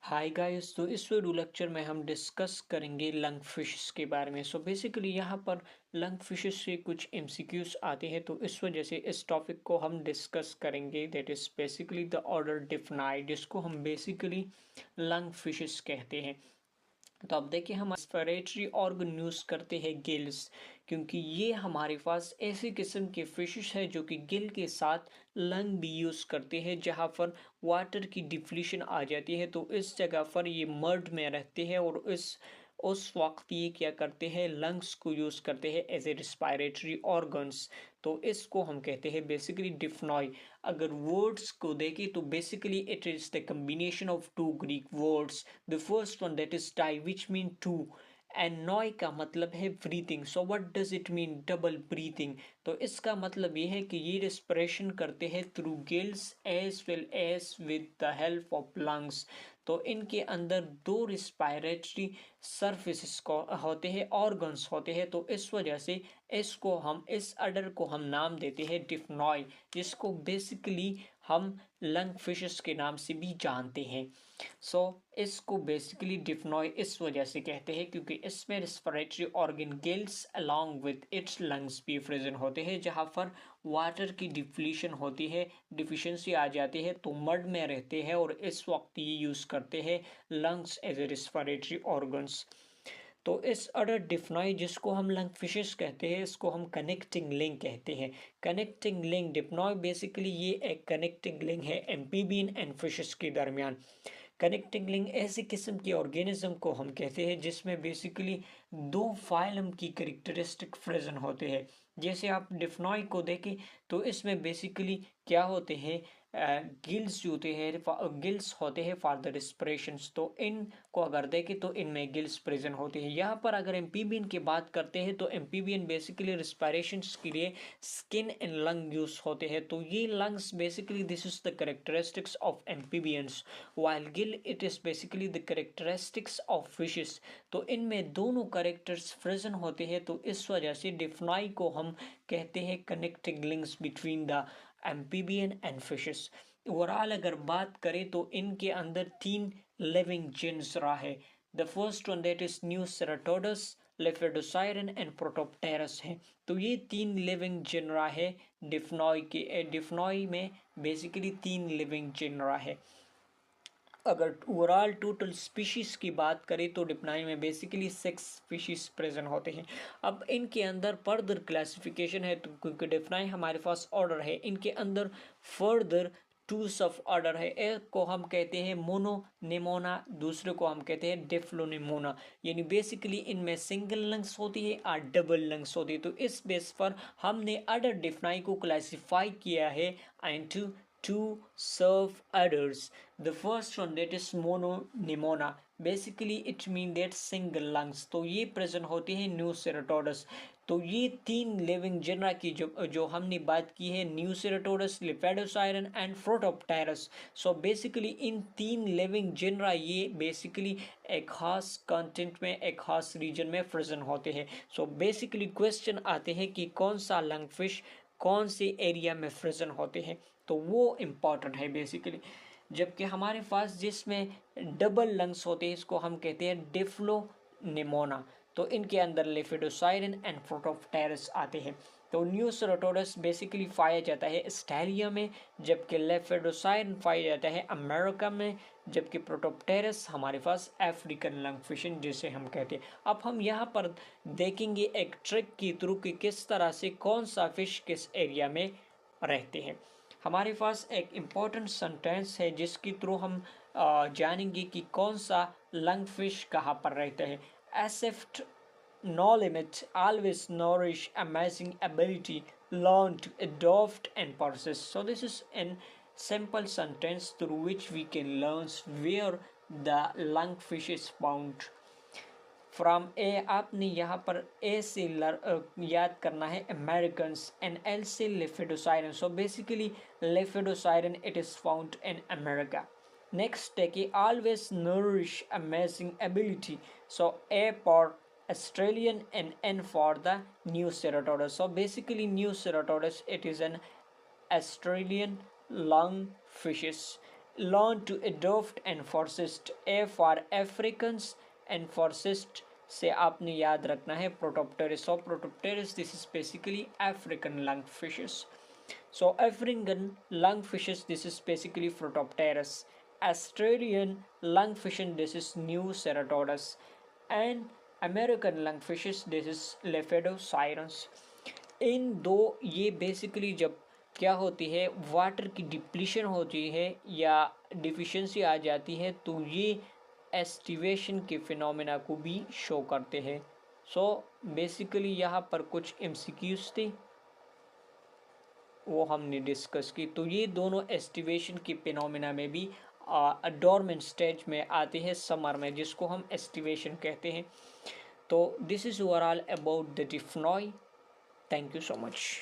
Hi guys. तो इस video lecture में हम डिस्कस करेंगे लंग फिशेस के बारे में। बेसिकली यहाँ पर लंग फिशेस से कुछ एमसीक्यूज आते हैं, तो इस वजह से इस टॉपिक को हम डिस्कस करेंगे। That is basically the order defined, जिसको हम बेसिकली लंग फिशेस कहते हैं। तो अब देखिए, हम रेस्पिरेटरी ऑर्गन यूज करते हैं गिल्स, क्योंकि ये हमारे पास ऐसे किस्म के फिशेस है जो कि गिल के साथ लंग भी यूज करते हैं। जहाँ पर वाटर की डिफ्लीशन आ जाती है तो इस जगह पर ये मर्ड में रहते हैं, और उस वक्त ये क्या करते हैं, लंग्स को यूज करते हैं एज ए रिस्पायरेटरी ऑर्गन्स। तो इसको हम कहते हैं बेसिकली डिफ्नॉय। अगर वर्ड्स को देखें तो basically it is the combination of two Greek words. The first one that is di which mean two, and pnoi का मतलब है breathing. So what does it mean, double breathing. तो इसका मतलब ये है कि ये रेस्पिरेशन करते हैं through gills as well as with the help of lungs. तो इनके अंदर दो रिस्पायरेटरी सर्फेसिस को होते हैं, ऑर्गन्स होते हैं। तो इस वजह से इस अडर को हम नाम देते हैं डिफनॉय, जिसको बेसिकली हम लंग फिशेस के नाम से भी जानते हैं। इसको बेसिकली डिफनॉय इस वजह से कहते हैं क्योंकि इसमें respiratory organ gills along with its lungs भी प्रेजेंट होते हैं। जहाँ पर वाटर की डिफ्लीशन होती है, डिफिशियंसी आ जाती है, तो मड में रहते हैं और इस वक्त ये यूज़ करते हैं lungs as a respiratory organs. तो इस अडर डिफनॉय, जिसको हम लंग फिशेस कहते हैं, इसको हम कनेक्टिंग लिंक कहते हैं। कनेक्टिंग लिंक डिफनॉय बेसिकली ये एक कनेक्टिंग लिंक है एम्फीबियन एंड फिशेस के दरमियान। कनेक्टिंग लिंक ऐसे किस्म के ऑर्गेनिज्म को हम कहते हैं जिसमें बेसिकली दो फाइलम की करेक्टरिस्टिक प्रेजेंट होते हैं। जैसे आप डिफनॉय को देखें तो इसमें बेसिकली क्या होते हैं, गिल्स जो होते हैं, गिल्स होते हैं फॉर द रेस्पिरेशन। तो इनको अगर देखें तो इनमें गिल्स प्रेजेंट होते हैं। यहाँ पर अगर एम्फीबियन की बात करते हैं तो एम्फीबियन बेसिकली रेस्पिरेशन के लिए स्किन एंड लंग यूज होते हैं। तो ये lungs basically this is the characteristics of amphibians, while gill it is basically the characteristics of fishes। तो इनमें दोनों करेक्टर्स प्रेजेंट होते हैं, तो इस वजह से डिफनॉय को हम कहते हैं connecting links between the amphibian and fishes. Overall अगर बात करें तो इनके अंदर तीन लिविंग जिन्स रहा है। The first one that is Neoceratodus, Lepidosiren and Protopterus है। तो ये तीन लिविंग जिनरा है डिफनॉय में बेसिकली तीन लिविंग जिनरा है। अगर ओवरऑल टोटल स्पीशीज की बात करें तो डिप्नाई में बेसिकली 6 स्पीशीज प्रेजेंट होते हैं। अब इनके अंदर फर्दर क्लासिफिकेशन है, तो क्योंकि डिप्नाई हमारे पास ऑर्डर है, इनके अंदर फर्दर टू सब ऑर्डर है। एक को हम कहते हैं मोनोनेमोना, दूसरे को हम कहते हैं डिफ्लोनेमोना। यानी बेसिकली इनमें सिंगल लंग्स होती है और डबल लंग्स होती है। तो इस बेस पर हमने अडर डिफनाई को क्लासिफाई किया है into two serve others. The first one that is mononemona, basically it mean that single lungs। तो ये प्रेजेंट होती है न्यू सेराटोडस। तो ये तीन लिविंग जेनरा की जो हमने बात की है, new सेराटोडस, लिपेडोसाइरन and Protopterus. So basically इन तीन लिविंग जेनरा ये बेसिकली एक खास कंटेंट में, एक खास रीजन में प्रेजेंट होते हैं। सो बेसिकली क्वेश्चन आते हैं कि कौन सा लंग फिश कौन से एरिया में प्रेजेंट होते हैं, तो वो इम्पॉर्टेंट है बेसिकली। जबकि हमारे पास जिसमें डबल लंग्स होते हैं इसको हम कहते हैं डिफ्लोनेमोना। तो इनके अंदर लेफिडोसाइरन एंड प्रोटोप्टेरस आते हैं। तो न्यू सेराटोडस बेसिकली पाया जाता है ऑस्ट्रेलिया में, जबकि लेफिडोसाइरन पाया जाता है अमेरिका में, जबकि प्रोटोप्टेरस हमारे पास अफ्रीकन लंग फिशन जिसे हम कहते हैं। अब हम यहाँ पर देखेंगे एक ट्रिक के थ्रू कि किस तरह से कौन सा फिश किस एरिया में रहते हैं। हमारे पास एक इम्पॉर्टेंट सेंटेंस है जिसके थ्रू हम जानेंगे कि कौन सा लंग फिश कहाँ पर रहता है। एसेफ्ट no limit, always nourish amazing ability, learn to adopt and persist। So this is an simple sentence through which we can learn where the lungfish is found from a. आपने यहाँ पर ए से याद करना है अमेरिकन एंड एल से Lepidosiren. So basically Lepidosiren it is found in America. Next है कि always nourish amazing ability. So a for Australian and N for the new ceratodus। So basically new ceratodus it is an Australian lung fishes, learn to adopt and persist. A for Africans and persist से आपने याद रखना है Protopterus और Protopterus this is basically African lungfishes. So African lungfishes, this is basically Protopterus. Australian lungfishes, this is New Ceratodus. And American lungfishes, this is Lepidosirens. इन दो ये basically जब क्या होती है वाटर की डिप्लीशन होती है या डिफिशिएंसी आ जाती है तो ये एस्टिवेशन के फिनोमेना को भी शो करते हैं. सो बेसिकली यहाँ पर कुछ एमसीक्यूज थे वो हमने डिस्कस की. तो ये दोनों एस्टिवेशन की फिनोमेना में भी डोरमेंट स्टेज में आते हैं समर में जिसको हम एस्टिवेशन कहते हैं. तो this is overall about the dipnoi. Thank you so much.